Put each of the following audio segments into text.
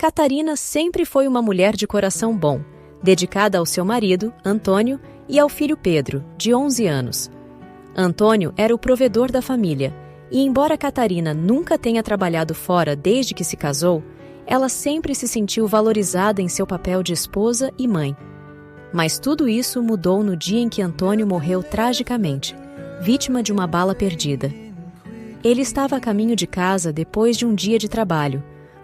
Catarina sempre foi uma mulher de coração bom, dedicada ao seu marido, Antônio, e ao filho Pedro, de 11 anos. Antônio era o provedor da família, e embora Catarina nunca tenha trabalhado fora desde que se casou, ela sempre se sentiu valorizada em seu papel de esposa e mãe. Mas tudo isso mudou no dia em que Antônio morreu tragicamente, vítima de uma bala perdida. Ele estava a caminho de casa depois de um dia de trabalho,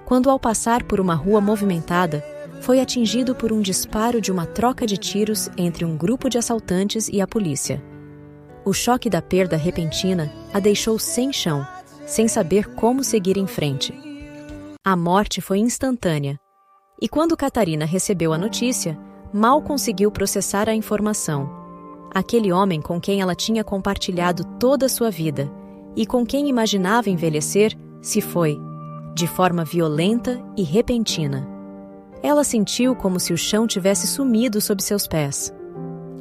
quando, ao passar por uma rua movimentada, foi atingido por um disparo de uma troca de tiros entre um grupo de assaltantes e a polícia. O choque da perda repentina a deixou sem chão, sem saber como seguir em frente. A morte foi instantânea, e quando Catarina recebeu a notícia, mal conseguiu processar a informação. Aquele homem com quem ela tinha compartilhado toda a sua vida e com quem imaginava envelhecer, se foi, de forma violenta e repentina. Ela sentiu como se o chão tivesse sumido sob seus pés.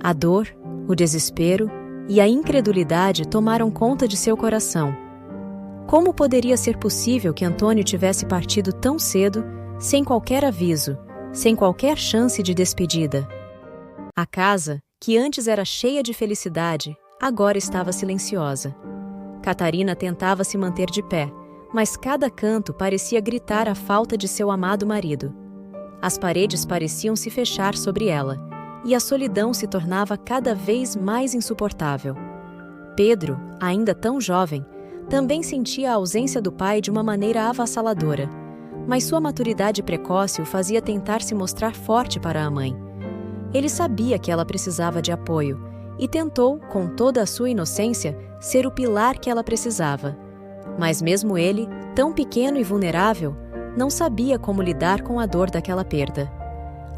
A dor, o desespero e a incredulidade tomaram conta de seu coração. Como poderia ser possível que Antônio tivesse partido tão cedo, sem qualquer aviso, sem qualquer chance de despedida? A casa, que antes era cheia de felicidade, agora estava silenciosa. Catarina tentava se manter de pé, mas cada canto parecia gritar a falta de seu amado marido. As paredes pareciam se fechar sobre ela, e a solidão se tornava cada vez mais insuportável. Pedro, ainda tão jovem, também sentia a ausência do pai de uma maneira avassaladora, mas sua maturidade precoce o fazia tentar se mostrar forte para a mãe. Ele sabia que ela precisava de apoio e tentou, com toda a sua inocência, ser o pilar que ela precisava. Mas mesmo ele, tão pequeno e vulnerável, não sabia como lidar com a dor daquela perda.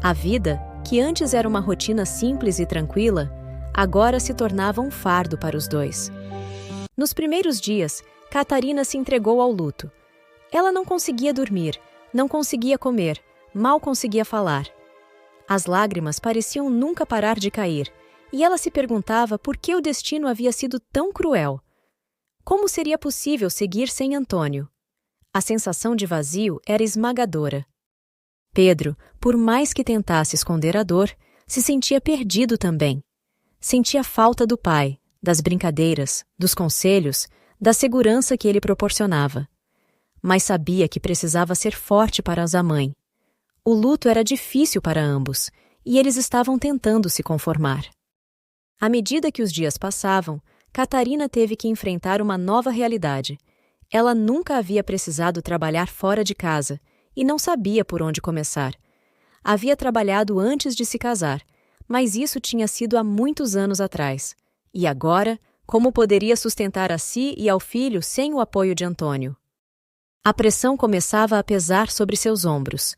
A vida, que antes era uma rotina simples e tranquila, agora se tornava um fardo para os dois. Nos primeiros dias, Catarina se entregou ao luto. Ela não conseguia dormir, não conseguia comer, mal conseguia falar. As lágrimas pareciam nunca parar de cair, e ela se perguntava por que o destino havia sido tão cruel. Como seria possível seguir sem Antônio? A sensação de vazio era esmagadora. Pedro, por mais que tentasse esconder a dor, se sentia perdido também. Sentia falta do pai, das brincadeiras, dos conselhos, da segurança que ele proporcionava. Mas sabia que precisava ser forte para a mãe. O luto era difícil para ambos, e eles estavam tentando se conformar. À medida que os dias passavam, Catarina teve que enfrentar uma nova realidade. Ela nunca havia precisado trabalhar fora de casa e não sabia por onde começar. Havia trabalhado antes de se casar, mas isso tinha sido há muitos anos atrás. E agora, como poderia sustentar a si e ao filho sem o apoio de Antônio? A pressão começava a pesar sobre seus ombros.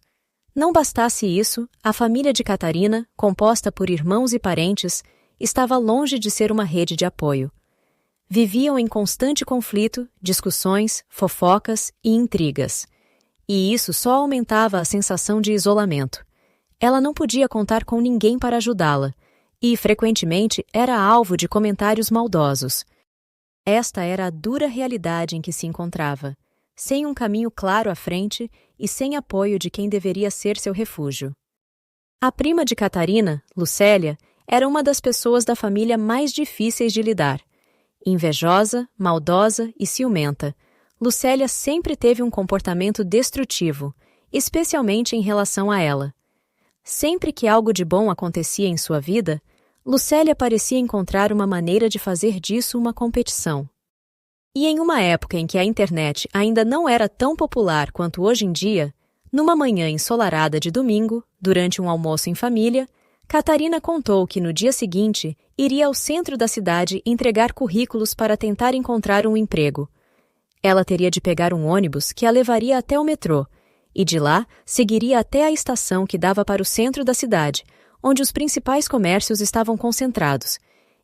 Não bastasse isso, a família de Catarina, composta por irmãos e parentes, estava longe de ser uma rede de apoio. Viviam em constante conflito, discussões, fofocas e intrigas. E isso só aumentava a sensação de isolamento. Ela não podia contar com ninguém para ajudá-la, e, frequentemente, era alvo de comentários maldosos. Esta era a dura realidade em que se encontrava, sem um caminho claro à frente e sem apoio de quem deveria ser seu refúgio. A prima de Catarina, Lucélia, era uma das pessoas da família mais difíceis de lidar. Invejosa, maldosa e ciumenta, Lucélia sempre teve um comportamento destrutivo, especialmente em relação a ela. Sempre que algo de bom acontecia em sua vida, Lucélia parecia encontrar uma maneira de fazer disso uma competição. E em uma época em que a internet ainda não era tão popular quanto hoje em dia, numa manhã ensolarada de domingo, durante um almoço em família, Catarina contou que no dia seguinte iria ao centro da cidade entregar currículos para tentar encontrar um emprego. Ela teria de pegar um ônibus que a levaria até o metrô, e de lá seguiria até a estação que dava para o centro da cidade, onde os principais comércios estavam concentrados,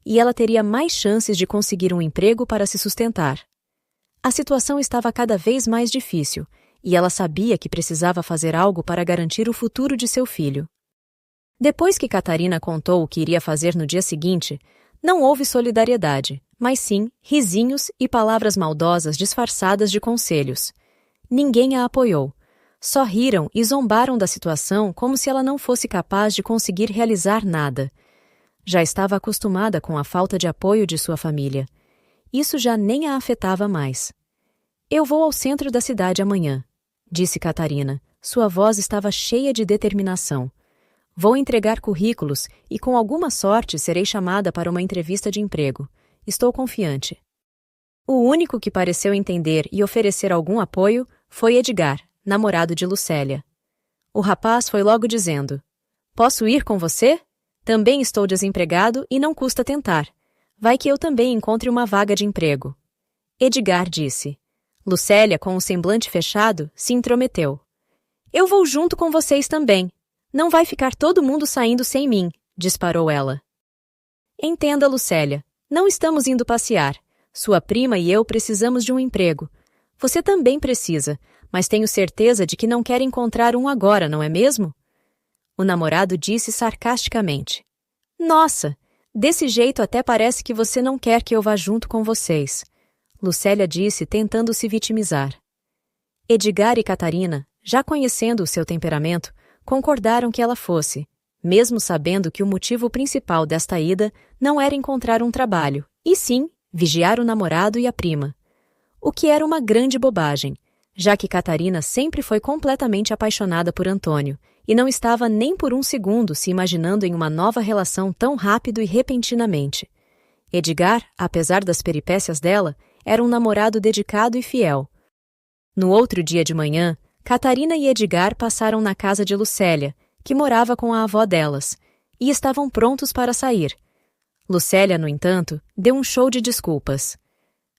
e ela teria mais chances de conseguir um emprego para se sustentar. A situação estava cada vez mais difícil, e ela sabia que precisava fazer algo para garantir o futuro de seu filho. Depois que Catarina contou o que iria fazer no dia seguinte, não houve solidariedade, mas sim risinhos e palavras maldosas disfarçadas de conselhos. Ninguém a apoiou. Só riram e zombaram da situação como se ela não fosse capaz de conseguir realizar nada. Já estava acostumada com a falta de apoio de sua família. Isso já nem a afetava mais. Eu vou ao centro da cidade amanhã, disse Catarina. Sua voz estava cheia de determinação. Vou entregar currículos e, com alguma sorte, serei chamada para uma entrevista de emprego. Estou confiante. O único que pareceu entender e oferecer algum apoio foi Edgar, namorado de Lucélia. O rapaz foi logo dizendo: Posso ir com você? Também estou desempregado e não custa tentar. Vai que eu também encontre uma vaga de emprego. Edgar disse. Lucélia, com o semblante fechado, se intrometeu. Eu vou junto com vocês também. Não vai ficar todo mundo saindo sem mim, disparou ela. Entenda, Lucélia, não estamos indo passear. Sua prima e eu precisamos de um emprego. Você também precisa, mas tenho certeza de que não quer encontrar um agora, não é mesmo? O namorado disse sarcasticamente. Nossa, desse jeito até parece que você não quer que eu vá junto com vocês. Lucélia disse, tentando se vitimizar. Edgar e Catarina, já conhecendo o seu temperamento, concordaram que ela fosse, mesmo sabendo que o motivo principal desta ida não era encontrar um trabalho, e sim vigiar o namorado e a prima. O que era uma grande bobagem, já que Catarina sempre foi completamente apaixonada por Antônio e não estava nem por um segundo se imaginando em uma nova relação tão rápido e repentinamente. Edgar, apesar das peripécias dela, era um namorado dedicado e fiel. No outro dia de manhã, Catarina e Edgar passaram na casa de Lucélia, que morava com a avó delas, e estavam prontos para sair. Lucélia, no entanto, deu um show de desculpas.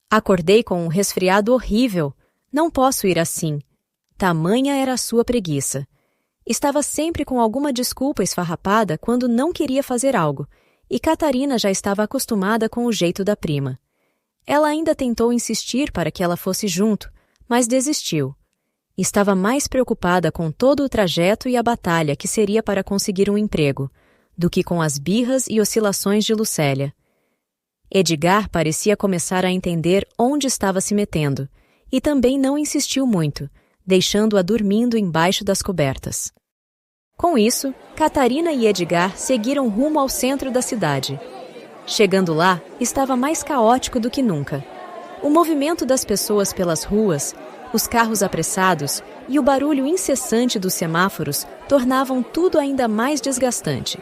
Acordei com um resfriado horrível. Não posso ir assim. Tamanha era a sua preguiça. Estava sempre com alguma desculpa esfarrapada quando não queria fazer algo, e Catarina já estava acostumada com o jeito da prima. Ela ainda tentou insistir para que ela fosse junto, mas desistiu. Estava mais preocupada com todo o trajeto e a batalha que seria para conseguir um emprego, do que com as birras e oscilações de Lucélia. Edgar parecia começar a entender onde estava se metendo, e também não insistiu muito, deixando-a dormindo embaixo das cobertas. Com isso, Catarina e Edgar seguiram rumo ao centro da cidade. Chegando lá, estava mais caótico do que nunca. O movimento das pessoas pelas ruas, os carros apressados e o barulho incessante dos semáforos tornavam tudo ainda mais desgastante.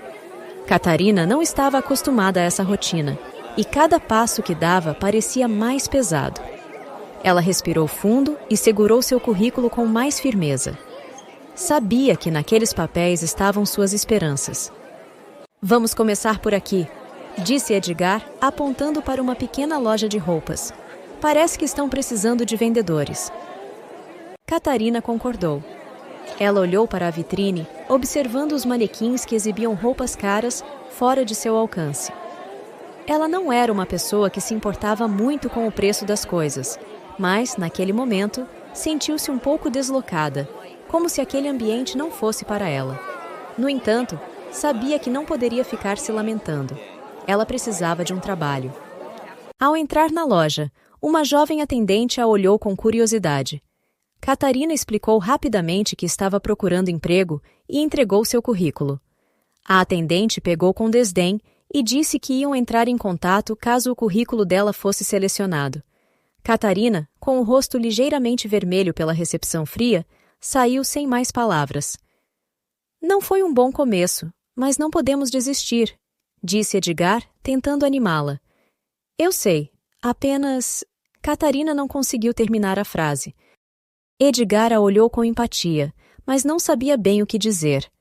Catarina não estava acostumada a essa rotina, e cada passo que dava parecia mais pesado. Ela respirou fundo e segurou seu currículo com mais firmeza. Sabia que naqueles papéis estavam suas esperanças. Vamos começar por aqui, disse Edgar, apontando para uma pequena loja de roupas. Parece que estão precisando de vendedores. Catarina concordou. Ela olhou para a vitrine, observando os manequins que exibiam roupas caras fora de seu alcance. Ela não era uma pessoa que se importava muito com o preço das coisas, mas, naquele momento, sentiu-se um pouco deslocada, como se aquele ambiente não fosse para ela. No entanto, sabia que não poderia ficar se lamentando. Ela precisava de um trabalho. Ao entrar na loja, uma jovem atendente a olhou com curiosidade. Catarina explicou rapidamente que estava procurando emprego e entregou seu currículo. A atendente pegou com desdém e disse que iam entrar em contato caso o currículo dela fosse selecionado. Catarina, com o rosto ligeiramente vermelho pela recepção fria, saiu sem mais palavras. Não foi um bom começo, mas não podemos desistir, disse Edgar, tentando animá-la. Eu sei, apenas... Catarina não conseguiu terminar a frase. Edgar a olhou com empatia, mas não sabia bem o que dizer.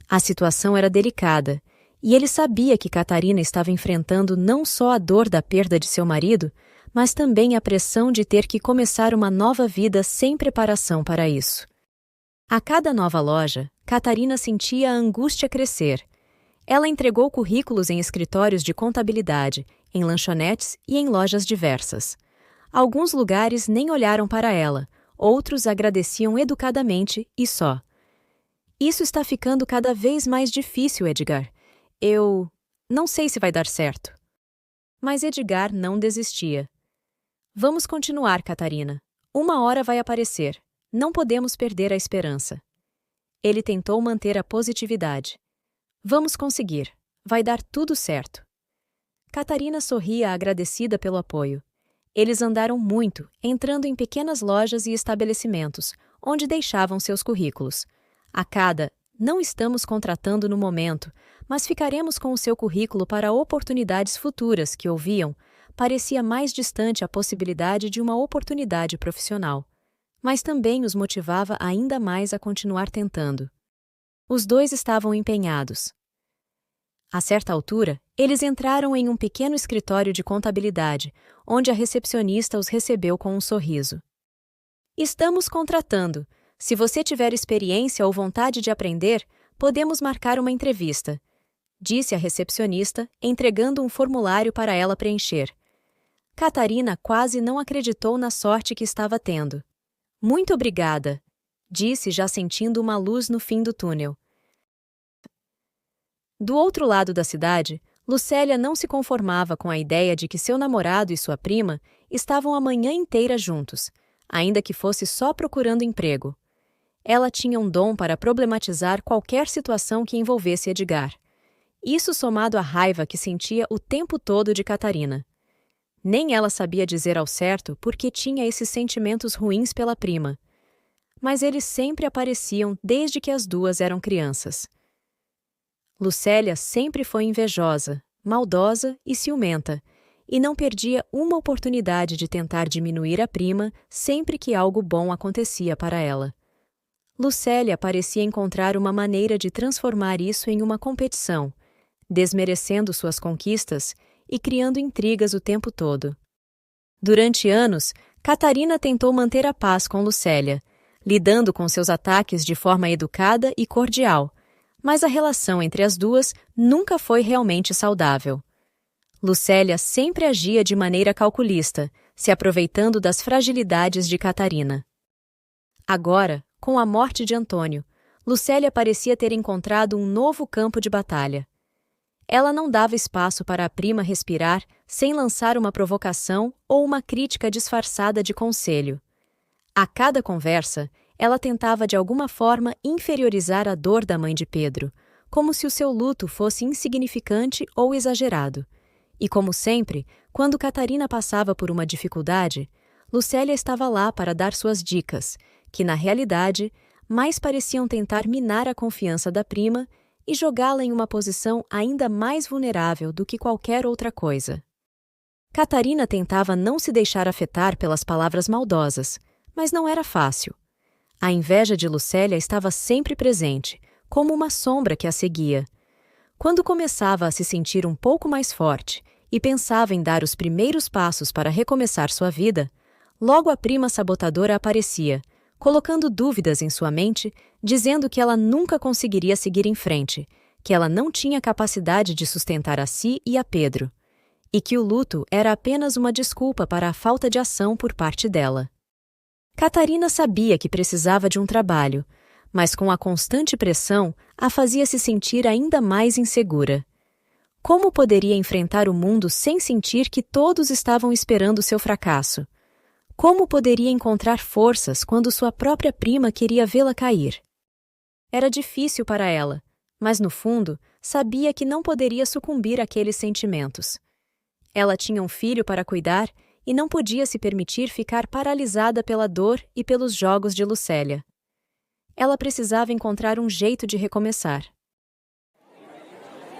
A situação era delicada, e ele sabia que Catarina estava enfrentando não só a dor da perda de seu marido, mas também a pressão de ter que começar uma nova vida sem preparação para isso. A cada nova loja, Catarina sentia a angústia crescer. Ela entregou currículos em escritórios de contabilidade, em lanchonetes e em lojas diversas. Alguns lugares nem olharam para ela, outros agradeciam educadamente e só. Isso está ficando cada vez mais difícil, Edgar. Eu não sei se vai dar certo. Mas Edgar não desistia. Vamos continuar, Catarina. Uma hora vai aparecer. não podemos perder a esperança. Ele tentou manter a positividade. Vamos conseguir. Vai dar tudo certo. Catarina sorria agradecida pelo apoio. Eles andaram muito, entrando em pequenas lojas e estabelecimentos, onde deixavam seus currículos. A cada, não estamos contratando no momento, mas ficaremos com o seu currículo para oportunidades futuras que ouviam, parecia mais distante a possibilidade de uma oportunidade profissional. Mas também os motivava ainda mais a continuar tentando. Os dois estavam empenhados. A certa altura, eles entraram em um pequeno escritório de contabilidade, onde a recepcionista os recebeu com um sorriso. Estamos contratando. Se você tiver experiência ou vontade de aprender, podemos marcar uma entrevista, disse a recepcionista, entregando um formulário para ela preencher. Catarina quase não acreditou na sorte que estava tendo. Muito obrigada, disse já sentindo uma luz no fim do túnel. Do outro lado da cidade, Lucélia não se conformava com a ideia de que seu namorado e sua prima estavam a manhã inteira juntos, ainda que fosse só procurando emprego. Ela tinha um dom para problematizar qualquer situação que envolvesse Edgar. Isso somado à raiva que sentia o tempo todo de Catarina. Nem ela sabia dizer ao certo por que tinha esses sentimentos ruins pela prima. Mas eles sempre apareciam desde que as duas eram crianças. Lucélia sempre foi invejosa, maldosa e ciumenta, e não perdia uma oportunidade de tentar diminuir a prima sempre que algo bom acontecia para ela. Lucélia parecia encontrar uma maneira de transformar isso em uma competição, desmerecendo suas conquistas e criando intrigas o tempo todo. Durante anos, Catarina tentou manter a paz com Lucélia, lidando com seus ataques de forma educada e cordial, mas a relação entre as duas nunca foi realmente saudável. Lucélia sempre agia de maneira calculista, se aproveitando das fragilidades de Catarina. Agora, com a morte de Antônio, Lucélia parecia ter encontrado um novo campo de batalha. Ela não dava espaço para a prima respirar sem lançar uma provocação ou uma crítica disfarçada de conselho. A cada conversa, ela tentava de alguma forma inferiorizar a dor da mãe de Pedro, como se o seu luto fosse insignificante ou exagerado. E como sempre, quando Catarina passava por uma dificuldade, Lucélia estava lá para dar suas dicas, que na realidade mais pareciam tentar minar a confiança da prima e jogá-la em uma posição ainda mais vulnerável do que qualquer outra coisa. Catarina tentava não se deixar afetar pelas palavras maldosas, mas não era fácil. A inveja de Lucélia estava sempre presente, como uma sombra que a seguia. Quando começava a se sentir um pouco mais forte e pensava em dar os primeiros passos para recomeçar sua vida, logo a prima sabotadora aparecia, colocando dúvidas em sua mente, dizendo que ela nunca conseguiria seguir em frente, que ela não tinha capacidade de sustentar a si e a Pedro, e que o luto era apenas uma desculpa para a falta de ação por parte dela. Catarina sabia que precisava de um trabalho, mas com a constante pressão a fazia se sentir ainda mais insegura. Como poderia enfrentar o mundo sem sentir que todos estavam esperando seu fracasso? Como poderia encontrar forças quando sua própria prima queria vê-la cair? Era difícil para ela, mas no fundo sabia que não poderia sucumbir àqueles sentimentos. Ela tinha um filho para cuidar e não podia se permitir ficar paralisada pela dor e pelos jogos de Lucélia. Ela precisava encontrar um jeito de recomeçar.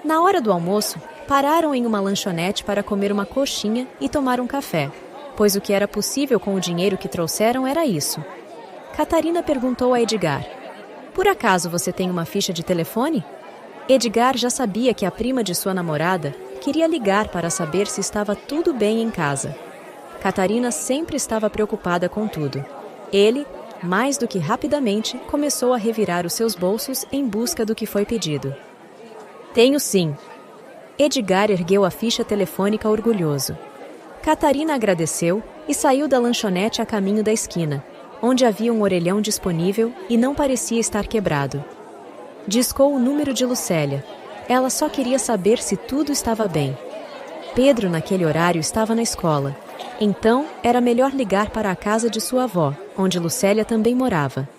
Na hora do almoço, pararam em uma lanchonete para comer uma coxinha e tomar um café, pois o que era possível com o dinheiro que trouxeram era isso. Catarina perguntou a Edgar: "Por acaso você tem uma ficha de telefone?" Edgar já sabia que a prima de sua namorada queria ligar para saber se estava tudo bem em casa. Catarina sempre estava preocupada com tudo. Ele, mais do que rapidamente, começou a revirar os seus bolsos em busca do que foi pedido. "Tenho sim." Edgar ergueu a ficha telefônica orgulhoso. Catarina agradeceu e saiu da lanchonete a caminho da esquina, onde havia um orelhão disponível e não parecia estar quebrado. Discou o número de Lucélia. Ela só queria saber se tudo estava bem. Pedro, naquele horário, estava na escola. Então, era melhor ligar para a casa de sua avó, onde Lucélia também morava.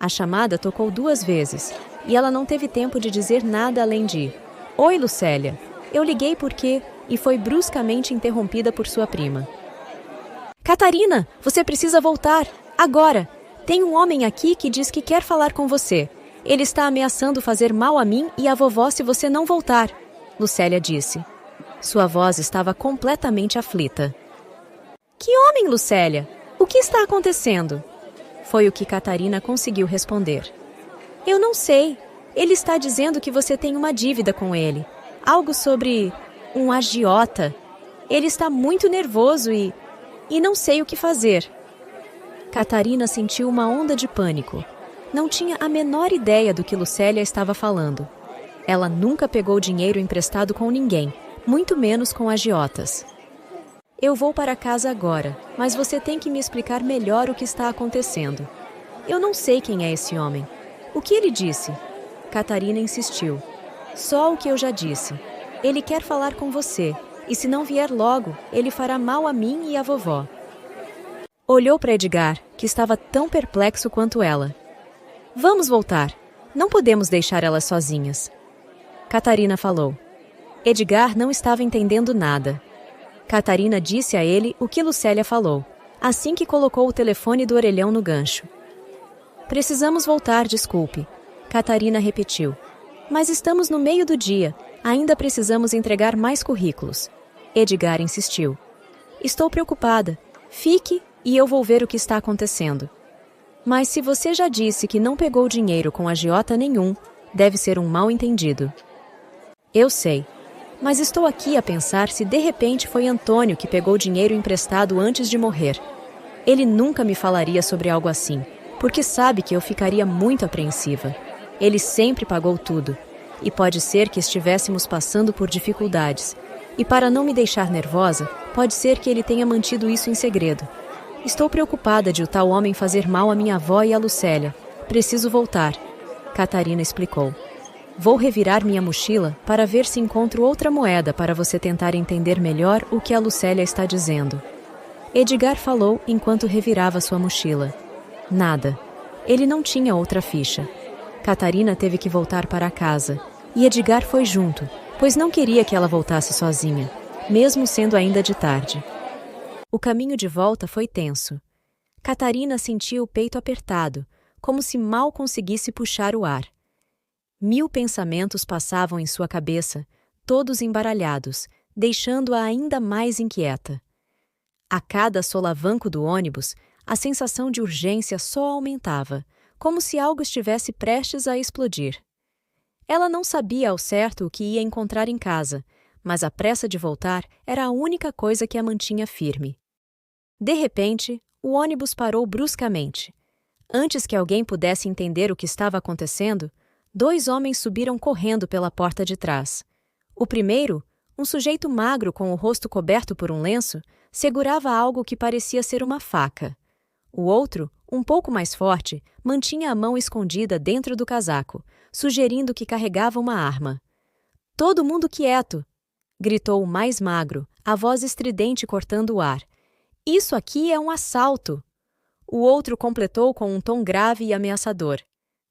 A chamada tocou 2 vezes, e ela não teve tempo de dizer nada além de "Oi, Lucélia, eu liguei porque..." e foi bruscamente interrompida por sua prima. "Catarina, você precisa voltar, agora! Tem um homem aqui que diz que quer falar com você. Ele está ameaçando fazer mal a mim e à vovó se você não voltar", Lucélia disse. Sua voz estava completamente aflita. "Que homem, Lucélia? O que está acontecendo?" Foi o que Catarina conseguiu responder. "Eu não sei. Ele está dizendo que você tem uma dívida com ele. Algo sobre um agiota. Ele está muito nervoso e não sei o que fazer." Catarina sentiu uma onda de pânico. Não tinha a menor ideia do que Lucélia estava falando. Ela nunca pegou dinheiro emprestado com ninguém, muito menos com agiotas. "Eu vou para casa agora, mas você tem que me explicar melhor o que está acontecendo. Eu não sei quem é esse homem. O que ele disse?" Catarina insistiu. "Só o que eu já disse. Ele quer falar com você, e se não vier logo, ele fará mal a mim e à vovó." Olhou para Edgar, que estava tão perplexo quanto ela. "Vamos voltar. Não podemos deixar elas sozinhas." Catarina falou. Edgar não estava entendendo nada. Catarina disse a ele o que Lucélia falou, assim que colocou o telefone do orelhão no gancho. "Precisamos voltar, desculpe." Catarina repetiu. "Mas estamos no meio do dia. Ainda precisamos entregar mais currículos." Edgar insistiu. "Estou preocupada. Fique e eu vou ver o que está acontecendo." "Mas se você já disse que não pegou dinheiro com agiota nenhum, deve ser um mal-entendido." "Eu sei. Mas estou aqui a pensar se de repente foi Antônio que pegou dinheiro emprestado antes de morrer. Ele nunca me falaria sobre algo assim, porque sabe que eu ficaria muito apreensiva. Ele sempre pagou tudo, e pode ser que estivéssemos passando por dificuldades. E para não me deixar nervosa, pode ser que ele tenha mantido isso em segredo. Estou preocupada de o tal homem fazer mal à minha avó e à Lucélia. Preciso voltar." Catarina explicou. "Vou revirar minha mochila para ver se encontro outra moeda para você tentar entender melhor o que a Lucélia está dizendo." Edgar falou enquanto revirava sua mochila. Nada. Ele não tinha outra ficha. Catarina teve que voltar para casa, e Edgar foi junto, pois não queria que ela voltasse sozinha, mesmo sendo ainda de tarde. O caminho de volta foi tenso. Catarina sentia o peito apertado, como se mal conseguisse puxar o ar. 1000 pensamentos passavam em sua cabeça, todos embaralhados, deixando-a ainda mais inquieta. A cada solavanco do ônibus, a sensação de urgência só aumentava, como se algo estivesse prestes a explodir. Ela não sabia ao certo o que ia encontrar em casa, mas a pressa de voltar era a única coisa que a mantinha firme. De repente, o ônibus parou bruscamente. Antes que alguém pudesse entender o que estava acontecendo, 2 homens subiram correndo pela porta de trás. O primeiro, um sujeito magro com o rosto coberto por um lenço, segurava algo que parecia ser uma faca. O outro, um pouco mais forte, mantinha a mão escondida dentro do casaco, sugerindo que carregava uma arma. "Todo mundo quieto!" gritou o mais magro, a voz estridente cortando o ar. "Isso aqui é um assalto!" O outro completou com um tom grave e ameaçador.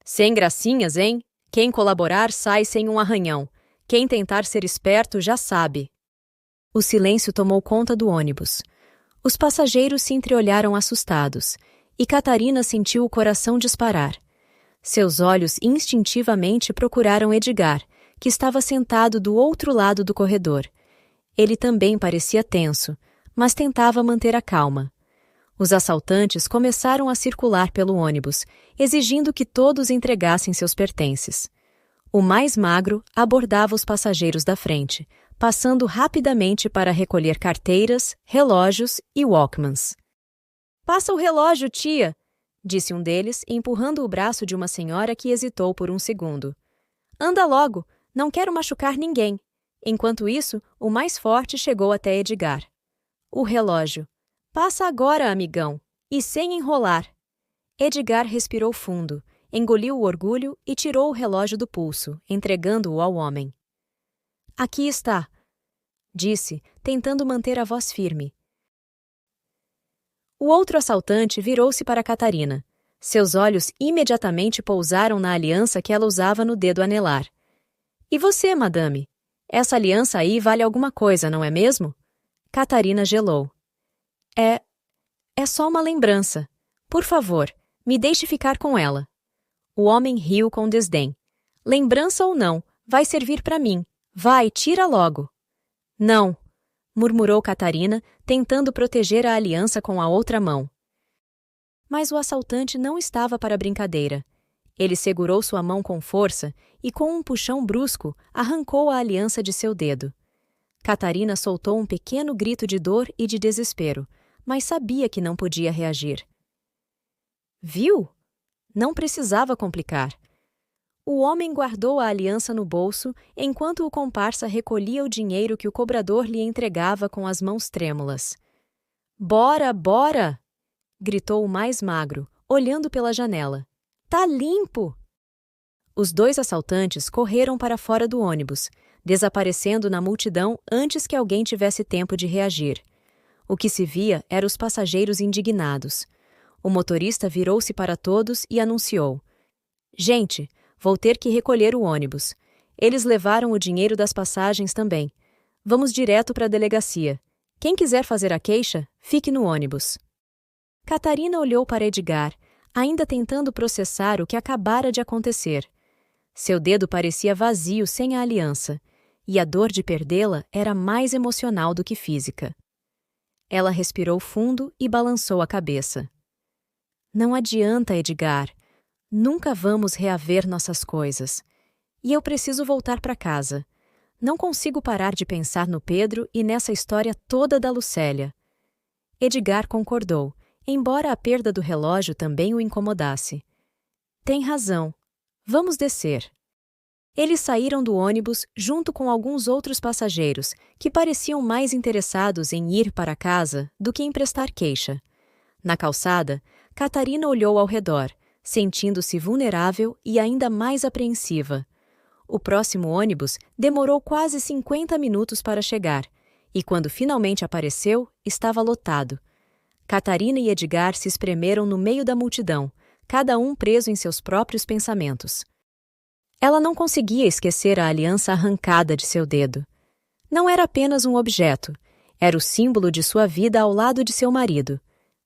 "Sem gracinhas, hein? Quem colaborar sai sem um arranhão. Quem tentar ser esperto já sabe." O silêncio tomou conta do ônibus. Os passageiros se entreolharam assustados, e Catarina sentiu o coração disparar. Seus olhos instintivamente procuraram Edgar, que estava sentado do outro lado do corredor. Ele também parecia tenso, mas tentava manter a calma. Os assaltantes começaram a circular pelo ônibus, exigindo que todos entregassem seus pertences. O mais magro abordava os passageiros da frente, passando rapidamente para recolher carteiras, relógios e walkmans. "Passa o relógio, tia!" disse um deles, empurrando o braço de uma senhora que hesitou por um segundo. "Anda logo, não quero machucar ninguém." Enquanto isso, o mais forte chegou até Edgar. "O relógio. Passa agora, amigão, e sem enrolar." Edgar respirou fundo, engoliu o orgulho e tirou o relógio do pulso, entregando-o ao homem. "Aqui está", disse, tentando manter a voz firme. O outro assaltante virou-se para Catarina. Seus olhos imediatamente pousaram na aliança que ela usava no dedo anelar. E você, madame? Essa aliança aí vale alguma coisa, não é mesmo? Catarina gelou. É só uma lembrança. Por favor, me deixe ficar com ela. O homem riu com desdém. Lembrança ou não, vai servir para mim. Vai, tira logo. Não, murmurou Catarina, tentando proteger a aliança com a outra mão. Mas o assaltante não estava para brincadeira. Ele segurou sua mão com força e, com um puxão brusco, arrancou a aliança de seu dedo. Catarina soltou um pequeno grito de dor e de desespero, mas sabia que não podia reagir. Viu? Não precisava complicar. O homem guardou a aliança no bolso enquanto o comparsa recolhia o dinheiro que o cobrador lhe entregava com as mãos trêmulas. Bora, bora! Gritou o mais magro, olhando pela janela. Tá limpo! Os dois assaltantes correram para fora do ônibus, desaparecendo na multidão antes que alguém tivesse tempo de reagir. O que se via eram os passageiros indignados. O motorista virou-se para todos e anunciou: Gente, vou ter que recolher o ônibus. Eles levaram o dinheiro das passagens também. Vamos direto para a delegacia. Quem quiser fazer a queixa, fique no ônibus. Catarina olhou para Edgar, ainda tentando processar o que acabara de acontecer. Seu dedo parecia vazio sem a aliança, e a dor de perdê-la era mais emocional do que física. Ela respirou fundo e balançou a cabeça. Não adianta, Edgar. Nunca vamos reaver nossas coisas. E eu preciso voltar para casa. Não consigo parar de pensar no Pedro e nessa história toda da Lucélia. Edgar concordou, embora a perda do relógio também o incomodasse. Tem razão. Vamos descer. Eles saíram do ônibus junto com alguns outros passageiros que pareciam mais interessados em ir para casa do que em prestar queixa. Na calçada, Catarina olhou ao redor, sentindo-se vulnerável e ainda mais apreensiva. O próximo ônibus demorou quase 50 minutos para chegar, e quando finalmente apareceu, estava lotado. Catarina e Edgar se espremeram no meio da multidão, cada um preso em seus próprios pensamentos. Ela não conseguia esquecer a aliança arrancada de seu dedo. Não era apenas um objeto, era o símbolo de sua vida ao lado de seu marido.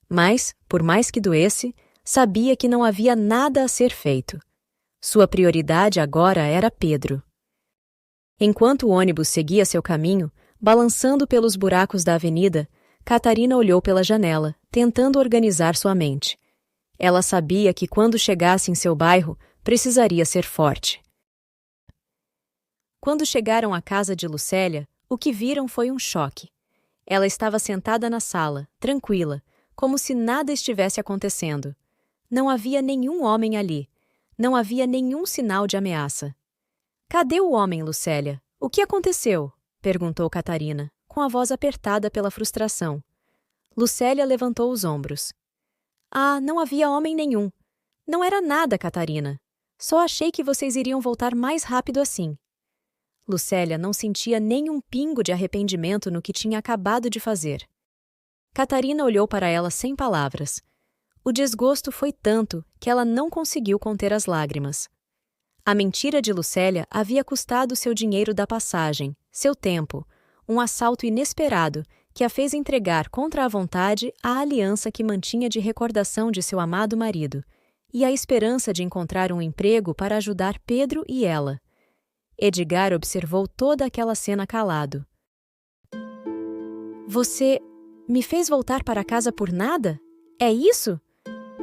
Mas, por mais que doesse, sabia que não havia nada a ser feito. Sua prioridade agora era Pedro. Enquanto o ônibus seguia seu caminho, balançando pelos buracos da avenida, Catarina olhou pela janela, tentando organizar sua mente. Ela sabia que quando chegasse em seu bairro, precisaria ser forte. Quando chegaram à casa de Lucélia, o que viram foi um choque. Ela estava sentada na sala, tranquila, como se nada estivesse acontecendo. Não havia nenhum homem ali. Não havia nenhum sinal de ameaça. Cadê o homem, Lucélia? O que aconteceu? Perguntou Catarina, com a voz apertada pela frustração. Lucélia levantou os ombros. Ah, não havia homem nenhum. Não era nada, Catarina. Só achei que vocês iriam voltar mais rápido assim. Lucélia não sentia nem um pingo de arrependimento no que tinha acabado de fazer. Catarina olhou para ela sem palavras. O desgosto foi tanto que ela não conseguiu conter as lágrimas. A mentira de Lucélia havia custado seu dinheiro da passagem, seu tempo, um assalto inesperado que a fez entregar contra a vontade a aliança que mantinha de recordação de seu amado marido e a esperança de encontrar um emprego para ajudar Pedro e ela. Edgar observou toda aquela cena calado. Você me fez voltar para casa por nada? É isso?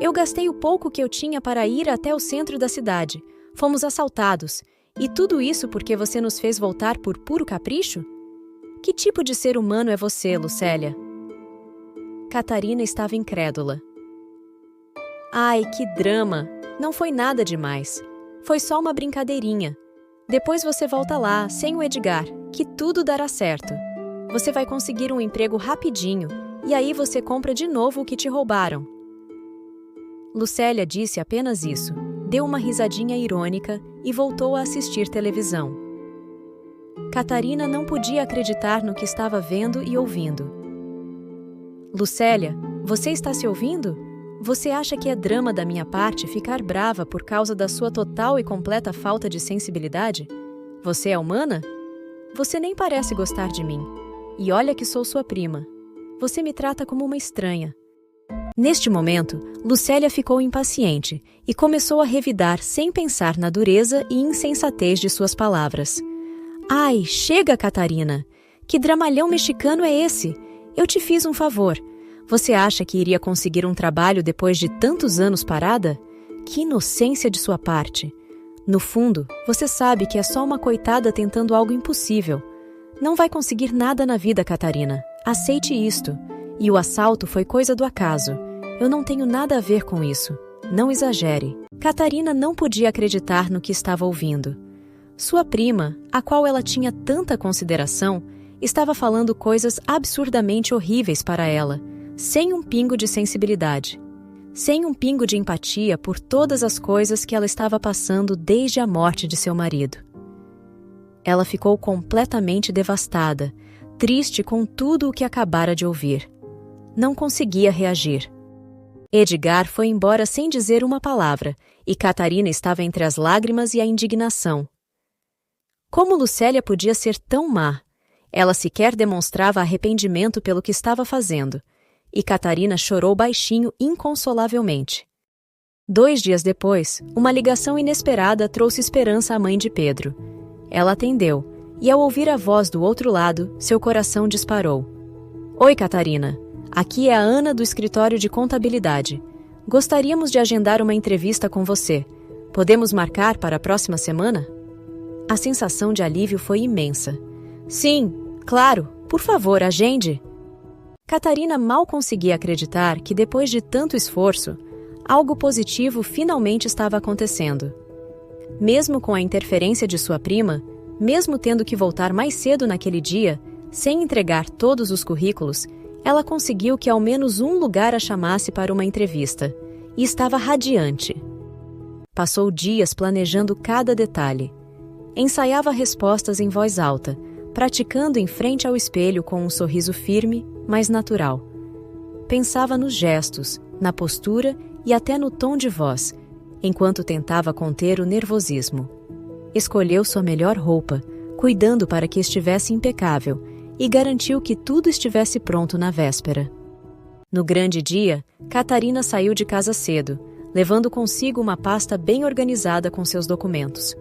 Eu gastei o pouco que eu tinha para ir até o centro da cidade. Fomos assaltados. E tudo isso porque você nos fez voltar por puro capricho? Que tipo de ser humano é você, Lucélia? Catarina estava incrédula. Ai, que drama! Não foi nada demais. Foi só uma brincadeirinha. Depois você volta lá, sem o Edgar, que tudo dará certo. Você vai conseguir um emprego rapidinho, e aí você compra de novo o que te roubaram. Lucélia disse apenas isso, deu uma risadinha irônica e voltou a assistir televisão. Catarina não podia acreditar no que estava vendo e ouvindo. Lucélia, Você está se ouvindo? Você acha que é drama da minha parte ficar brava por causa da sua total e completa falta de sensibilidade? Você é humana? Você nem parece gostar de mim. E olha que sou sua prima. Você me trata como uma estranha. Neste momento, Lucélia ficou impaciente e começou a revidar sem pensar na dureza e insensatez de suas palavras. Ai, chega, Catarina! Que dramalhão mexicano é esse? Eu te fiz um favor. Você acha que iria conseguir um trabalho depois de tantos anos parada? Que inocência de sua parte! No fundo, você sabe que é só uma coitada tentando algo impossível. Não vai conseguir nada na vida, Catarina. Aceite isto. E o assalto foi coisa do acaso. Eu não tenho nada a ver com isso. Não exagere. Catarina não podia acreditar no que estava ouvindo. Sua prima, a qual ela tinha tanta consideração, estava falando coisas absurdamente horríveis para ela, sem um pingo de sensibilidade, sem um pingo de empatia por todas as coisas que ela estava passando desde a morte de seu marido. Ela ficou completamente devastada, triste com tudo o que acabara de ouvir. Não conseguia reagir. Edgar foi embora sem dizer uma palavra, e Catarina estava entre as lágrimas e a indignação. Como Lucélia podia ser tão má? Ela sequer demonstrava arrependimento pelo que estava fazendo, e Catarina chorou baixinho inconsolavelmente. 2 dias depois, uma ligação inesperada trouxe esperança à mãe de Pedro. Ela atendeu, e ao ouvir a voz do outro lado, seu coração disparou. Oi, Catarina. Aqui é a Ana do escritório de contabilidade. Gostaríamos de agendar uma entrevista com você. Podemos marcar para a próxima semana? A sensação de alívio foi imensa. Sim, claro, por favor, agende. Catarina mal conseguia acreditar que, depois de tanto esforço, algo positivo finalmente estava acontecendo. Mesmo com a interferência de sua prima, mesmo tendo que voltar mais cedo naquele dia, sem entregar todos os currículos, ela conseguiu que ao menos um lugar a chamasse para uma entrevista, e estava radiante. Passou dias planejando cada detalhe. Ensaiava respostas em voz alta, praticando em frente ao espelho com um sorriso firme, mas natural. Pensava nos gestos, na postura e até no tom de voz, enquanto tentava conter o nervosismo. Escolheu sua melhor roupa, cuidando para que estivesse impecável, e garantiu que tudo estivesse pronto na véspera. No grande dia, Catarina saiu de casa cedo, levando consigo uma pasta bem organizada com seus documentos.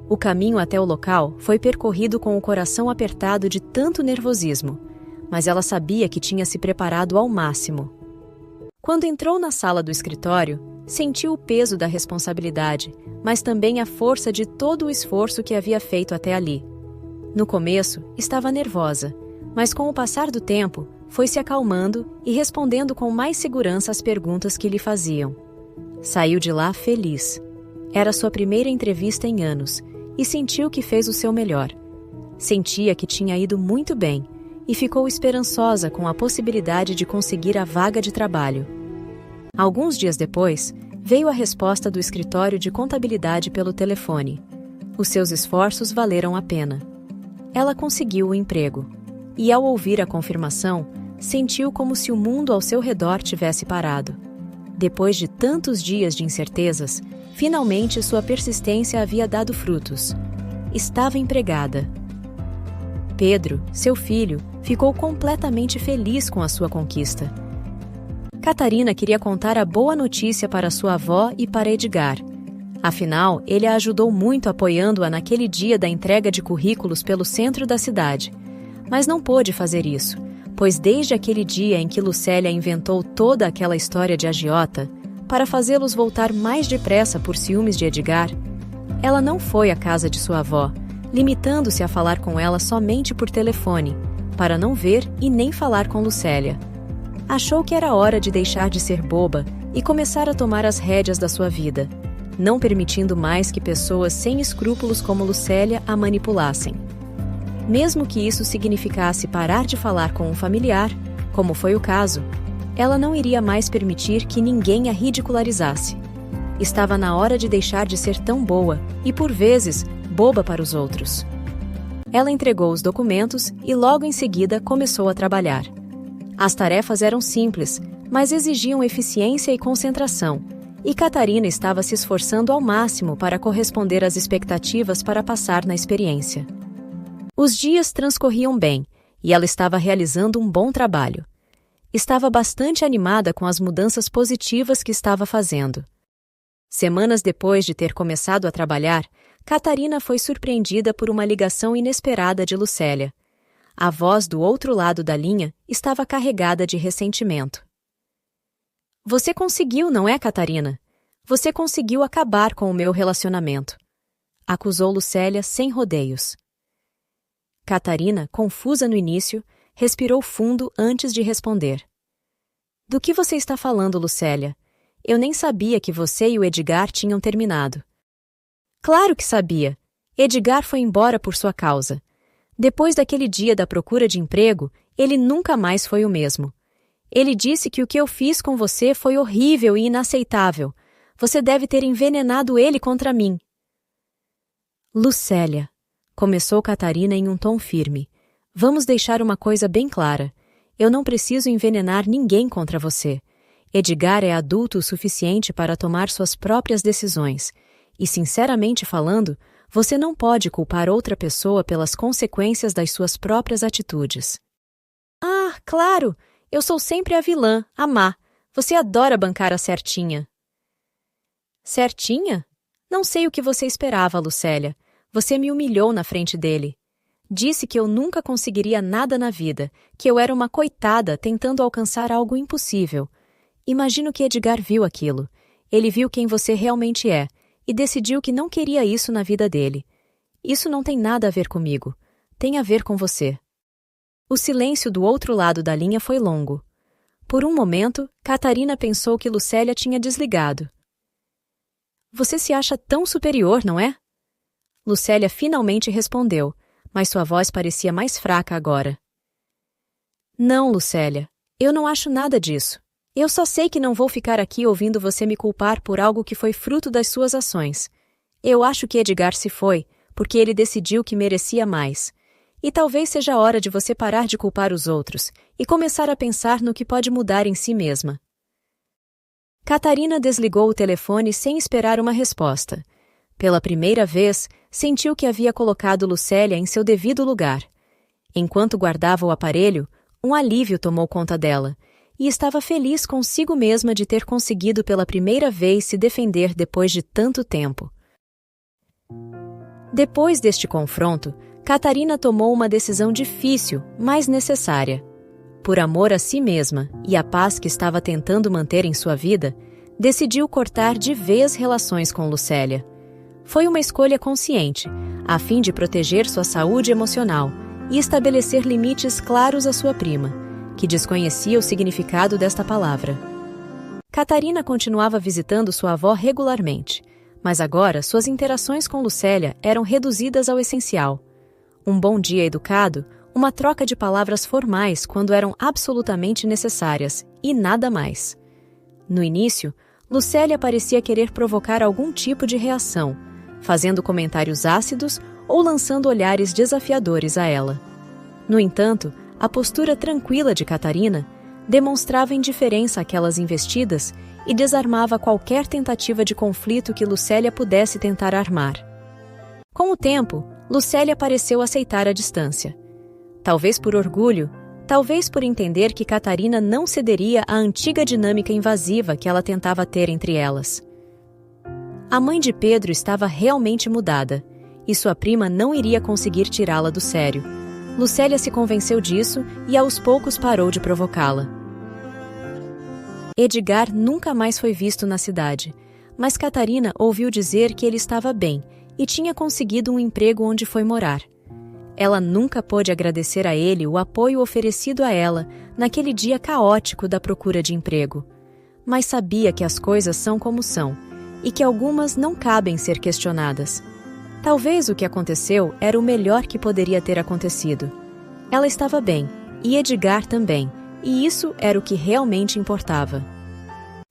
O caminho até o local foi percorrido com o coração apertado de tanto nervosismo, mas ela sabia que tinha se preparado ao máximo. Quando entrou na sala do escritório, sentiu o peso da responsabilidade, mas também a força de todo o esforço que havia feito até ali. No começo, estava nervosa, mas com o passar do tempo, foi se acalmando e respondendo com mais segurança às perguntas que lhe faziam. Saiu de lá feliz. Era sua primeira entrevista em anos e sentiu que fez o seu melhor. Sentia que tinha ido muito bem e ficou esperançosa com a possibilidade de conseguir a vaga de trabalho. Alguns dias depois, veio a resposta do escritório de contabilidade pelo telefone. Os seus esforços valeram a pena. Ela conseguiu o emprego, e ao ouvir a confirmação, sentiu como se o mundo ao seu redor tivesse parado. Depois de tantos dias de incertezas, finalmente sua persistência havia dado frutos. Estava empregada. Pedro, seu filho, ficou completamente feliz com a sua conquista. Catarina queria contar a boa notícia para sua avó e para Edgar. Afinal, ele a ajudou muito apoiando-a naquele dia da entrega de currículos pelo centro da cidade. Mas não pôde fazer isso, pois desde aquele dia em que Lucélia inventou toda aquela história de agiota, para fazê-los voltar mais depressa por ciúmes de Edgar, ela não foi à casa de sua avó, limitando-se a falar com ela somente por telefone, para não ver e nem falar com Lucélia. Achou que era hora de deixar de ser boba e começar a tomar as rédeas da sua vida, não permitindo mais que pessoas sem escrúpulos como Lucélia a manipulassem. Mesmo que isso significasse parar de falar com um familiar, como foi o caso, ela não iria mais permitir que ninguém a ridicularizasse. Estava na hora de deixar de ser tão boa e, por vezes, boba para os outros. Ela entregou os documentos e logo em seguida começou a trabalhar. As tarefas eram simples, mas exigiam eficiência e concentração, e Catarina estava se esforçando ao máximo para corresponder às expectativas para passar na experiência. Os dias transcorriam bem, e ela estava realizando um bom trabalho. Estava bastante animada com as mudanças positivas que estava fazendo. Semanas depois de ter começado a trabalhar, Catarina foi surpreendida por uma ligação inesperada de Lucélia. A voz do outro lado da linha estava carregada de ressentimento. Você conseguiu, não é, Catarina? Você conseguiu acabar com o meu relacionamento, acusou Lucélia sem rodeios. Catarina, confusa no início, respirou fundo antes de responder. Do que você está falando, Lucélia? Eu nem sabia que você e o Edgar tinham terminado. Claro que sabia. Edgar foi embora por sua causa. Depois daquele dia da procura de emprego, ele nunca mais foi o mesmo. Ele disse que o que eu fiz com você foi horrível e inaceitável. Você deve ter envenenado ele contra mim. Lucélia, começou Catarina em um tom firme. Vamos deixar uma coisa bem clara. Eu não preciso envenenar ninguém contra você. Edgar é adulto o suficiente para tomar suas próprias decisões. E, sinceramente falando, você não pode culpar outra pessoa pelas consequências das suas próprias atitudes. Ah, claro! Eu sou sempre a vilã, a má. Você adora bancar a certinha. Certinha? Não sei o que você esperava, Lucélia. Você me humilhou na frente dele. Disse que eu nunca conseguiria nada na vida, que eu era uma coitada tentando alcançar algo impossível. Imagino que Edgar viu aquilo. Ele viu quem você realmente é e decidiu que não queria isso na vida dele. Isso não tem nada a ver comigo. Tem a ver com você. O silêncio do outro lado da linha foi longo. Por um momento, Catarina pensou que Lucélia tinha desligado. Você se acha tão superior, não é? Lucélia finalmente respondeu, mas sua voz parecia mais fraca agora. Não, Lucélia, eu não acho nada disso. Eu só sei que não vou ficar aqui ouvindo você me culpar por algo que foi fruto das suas ações. Eu acho que Edgar se foi, porque ele decidiu que merecia mais. E talvez seja a hora de você parar de culpar os outros e começar a pensar no que pode mudar em si mesma. Catarina desligou o telefone sem esperar uma resposta. Pela primeira vez, sentiu que havia colocado Lucélia em seu devido lugar. Enquanto guardava o aparelho, um alívio tomou conta dela, e estava feliz consigo mesma de ter conseguido pela primeira vez se defender depois de tanto tempo. Depois deste confronto, Catarina tomou uma decisão difícil, mas necessária. Por amor a si mesma e a paz que estava tentando manter em sua vida, decidiu cortar de vez relações com Lucélia. Foi uma escolha consciente, a fim de proteger sua saúde emocional e estabelecer limites claros à sua prima, que desconhecia o significado desta palavra. Catarina continuava visitando sua avó regularmente, mas agora suas interações com Lucélia eram reduzidas ao essencial. Um bom dia educado, uma troca de palavras formais quando eram absolutamente necessárias, e nada mais. No início, Lucélia parecia querer provocar algum tipo de reação, fazendo comentários ácidos ou lançando olhares desafiadores a ela. No entanto, a postura tranquila de Catarina demonstrava indiferença àquelas investidas e desarmava qualquer tentativa de conflito que Lucélia pudesse tentar armar. Com o tempo, Lucélia pareceu aceitar a distância. Talvez por orgulho, talvez por entender que Catarina não cederia à antiga dinâmica invasiva que ela tentava ter entre elas. A mãe de Pedro estava realmente mudada, e sua prima não iria conseguir tirá-la do sério. Lucélia se convenceu disso e aos poucos parou de provocá-la. Edgar nunca mais foi visto na cidade, mas Catarina ouviu dizer que ele estava bem e tinha conseguido um emprego onde foi morar. Ela nunca pôde agradecer a ele o apoio oferecido a ela naquele dia caótico da procura de emprego, mas sabia que as coisas são como são e que algumas não cabem ser questionadas. Talvez o que aconteceu era o melhor que poderia ter acontecido. Ela estava bem, e Edgar também, e isso era o que realmente importava.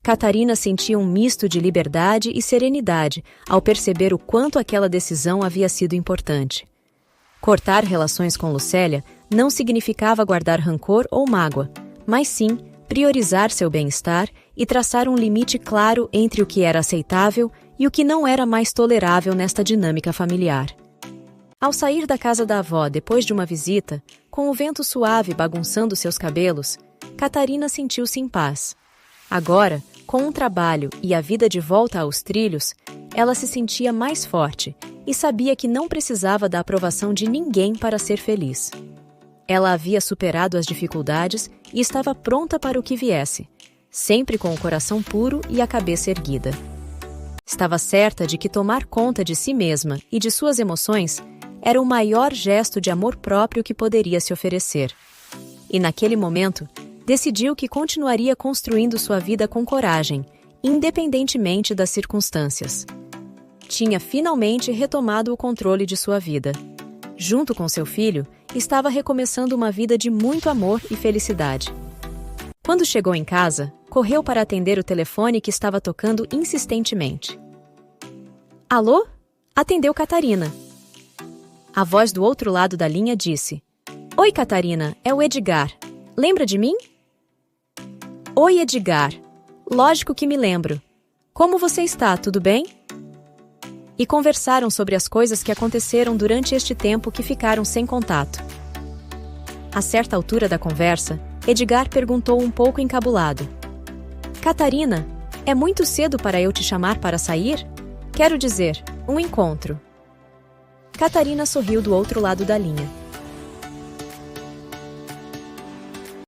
Catarina sentia um misto de liberdade e serenidade ao perceber o quanto aquela decisão havia sido importante. Cortar relações com Lucélia não significava guardar rancor ou mágoa, mas sim priorizar seu bem-estar e traçar um limite claro entre o que era aceitável e o que não era mais tolerável nesta dinâmica familiar. Ao sair da casa da avó depois de uma visita, com o vento suave bagunçando seus cabelos, Catarina sentiu-se em paz. Agora, com um trabalho e a vida de volta aos trilhos, ela se sentia mais forte e sabia que não precisava da aprovação de ninguém para ser feliz. Ela havia superado as dificuldades e estava pronta para o que viesse, sempre com o coração puro e a cabeça erguida. Estava certa de que tomar conta de si mesma e de suas emoções era o maior gesto de amor próprio que poderia se oferecer. E naquele momento, decidiu que continuaria construindo sua vida com coragem, independentemente das circunstâncias. Tinha finalmente retomado o controle de sua vida. Junto com seu filho, estava recomeçando uma vida de muito amor e felicidade. Quando chegou em casa, correu para atender o telefone que estava tocando insistentemente. Alô? Atendeu Catarina. A voz do outro lado da linha disse: Oi, Catarina, é o Edgar. Lembra de mim? Oi, Edgar. Lógico que me lembro. Como você está, tudo bem? E conversaram sobre as coisas que aconteceram durante este tempo que ficaram sem contato. A certa altura da conversa, Edgar perguntou um pouco encabulado: Catarina, é muito cedo para eu te chamar para sair? Quero dizer, um encontro. Catarina sorriu do outro lado da linha.